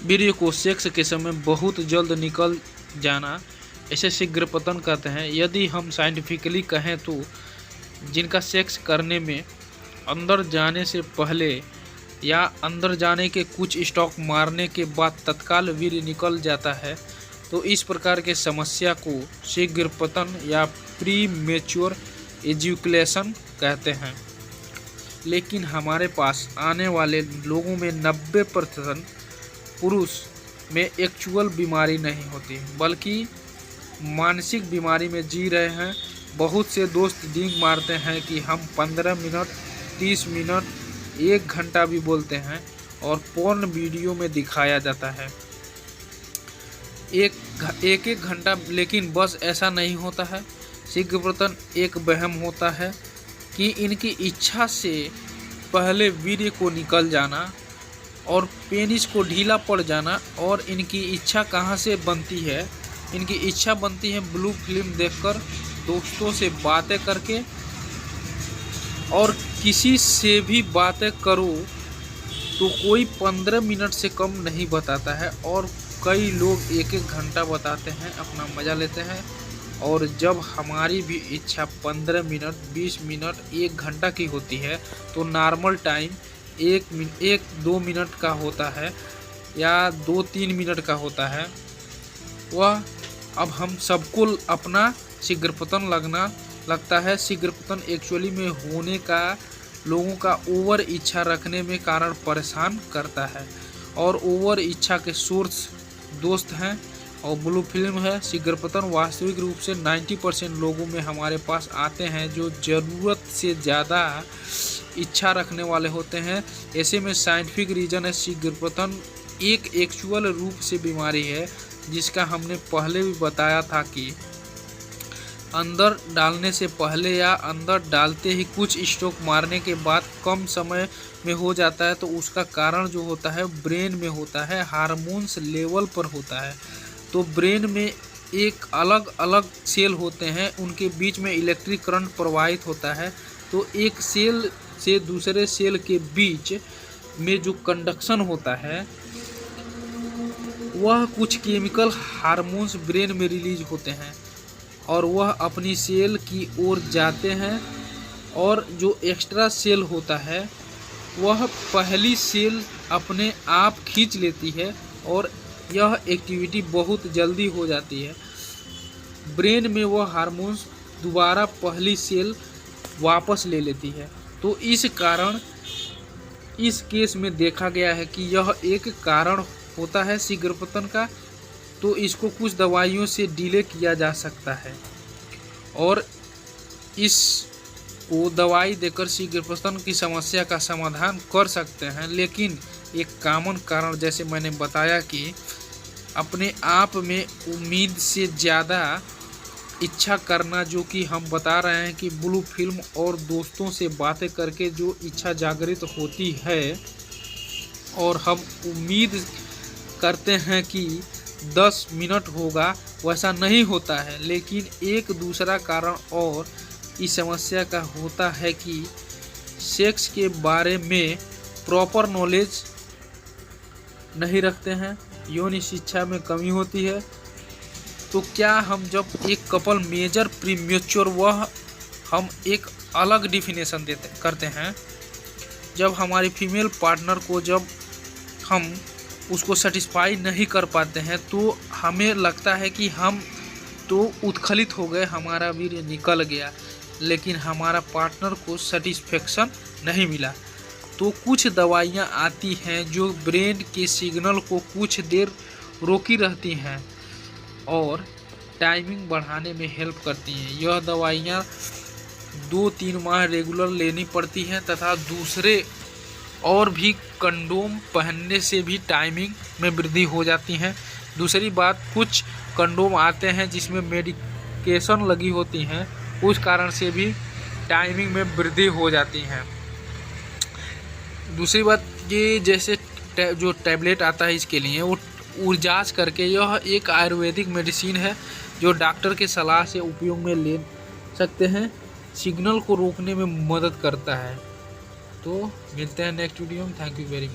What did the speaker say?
वीर्य को सेक्स के समय बहुत जल्द निकल जाना, इसे शीघ्रपतन कहते हैं। यदि हम साइंटिफिकली कहें तो जिनका सेक्स करने में अंदर जाने से पहले या अंदर जाने के कुछ स्टॉक मारने के बाद तत्काल वीर्य निकल जाता है, तो इस प्रकार के समस्या को शीघ्रपतन या प्री मैच्योर एजुकेशन कहते हैं। लेकिन हमारे पास आने वाले लोगों में 90% पुरुष में एक्चुअल बीमारी नहीं होती, बल्कि मानसिक बीमारी में जी रहे हैं। बहुत से दोस्त डींग मारते हैं कि हम 15 मिनट, 30 मिनट, 1 घंटा भी बोलते हैं, और पोर्न वीडियो में दिखाया जाता है एक घंटा। लेकिन बस ऐसा नहीं होता है। शीघ्रपतन एक वहम होता है कि इनकी इच्छा से पहले वीर्य को निकल जाना और पेनिस को ढीला पड़ जाना। और इनकी इच्छा कहाँ से बनती है? इनकी इच्छा बनती है ब्लू फिल्म देखकर, दोस्तों से बातें करके, और किसी से भी बातें करो तो कोई 15 मिनट से कम नहीं बताता है, और कई लोग 1-1 घंटा बताते हैं, अपना मज़ा लेते हैं। और जब हमारी भी इच्छा 15 मिनट, 20 मिनट, 1 घंटा की होती है, तो नॉर्मल टाइम 1-2 मिनट का होता है या 2-3 मिनट का होता है। वह अब हम सबको अपना शीघ्रपतन लगता है। शीघ्रपतन एक्चुअली में होने का लोगों का ओवर इच्छा रखने में कारण परेशान करता है, और ओवर इच्छा के सोर्स दोस्त हैं और ब्लू फिल्म है। शीघ्रपतन वास्तविक रूप से 90% लोगों में हमारे पास आते हैं जो ज़रूरत से ज़्यादा इच्छा रखने वाले होते हैं। ऐसे में साइंटिफिक रीज़न है, शीघ्रपतन एक एक्चुअल रूप से बीमारी है, जिसका हमने पहले भी बताया था कि अंदर डालने से पहले या अंदर डालते ही कुछ स्ट्रोक मारने के बाद कम समय में हो जाता है। तो उसका कारण जो होता है ब्रेन में होता है, हार्मोन्स लेवल पर होता है। तो ब्रेन में एक अलग अलग सेल होते हैं, उनके बीच में इलेक्ट्रिक करंट प्रवाहित होता है। तो एक सेल से दूसरे सेल के बीच में जो कंडक्शन होता है, वह कुछ केमिकल हार्मोन्स ब्रेन में रिलीज होते हैं, और वह अपनी सेल की ओर जाते हैं। और जो एक्स्ट्रा सेल होता है वह पहली सेल अपने आप खींच लेती है, और यह एक्टिविटी बहुत जल्दी हो जाती है। ब्रेन में वह हार्मोन्स दोबारा पहली सेल वापस ले लेती है। तो इस कारण इस केस में देखा गया है कि यह एक कारण होता है शीघ्रपतन का। तो इसको कुछ दवाइयों से डिले किया जा सकता है, और इसको दवाई देकर शीघ्रपतन की समस्या का समाधान कर सकते हैं। लेकिन एक कॉमन कारण, जैसे मैंने बताया कि अपने आप में उम्मीद से ज़्यादा इच्छा करना, जो कि हम बता रहे हैं कि ब्लू फिल्म और दोस्तों से बातें करके जो इच्छा जागृत होती है, और हम उम्मीद करते हैं कि 10 मिनट होगा, वैसा नहीं होता है। लेकिन एक दूसरा कारण और इस समस्या का होता है कि सेक्स के बारे में प्रॉपर नॉलेज नहीं रखते हैं, यौन शिक्षा में कमी होती है। तो क्या हम जब एक कपल मेजर प्रीमेच्योर, वह हम एक अलग डिफिनेशन करते हैं, जब हमारी फीमेल पार्टनर को जब हम उसको सेटिस्फाई नहीं कर पाते हैं, तो हमें लगता है कि हम तो उत्खलित हो गए, हमारा वीर्य निकल गया, लेकिन हमारा पार्टनर को सेटिस्फेक्शन नहीं मिला। तो कुछ दवाइयाँ आती हैं जो ब्रेन के सिग्नल को कुछ देर रोकी रहती हैं और टाइमिंग बढ़ाने में हेल्प करती हैं। यह दवाइयाँ 2-3 माह रेगुलर लेनी पड़ती हैं, तथा दूसरे और भी कंडोम पहनने से भी टाइमिंग में वृद्धि हो जाती हैं। दूसरी बात, कुछ कंडोम आते हैं जिसमें मेडिकेशन लगी होती हैं, उस कारण से भी टाइमिंग में वृद्धि हो जाती हैं। दूसरी बात, ये जैसे जो टैबलेट आता है इसके लिए, वो ऊर्जास करके, यह एक आयुर्वेदिक मेडिसिन है जो डॉक्टर के सलाह से उपयोग में ले सकते हैं, सिग्नल को रोकने में मदद करता है। तो मिलते हैं नेक्स्ट वीडियो में। Thank you very much.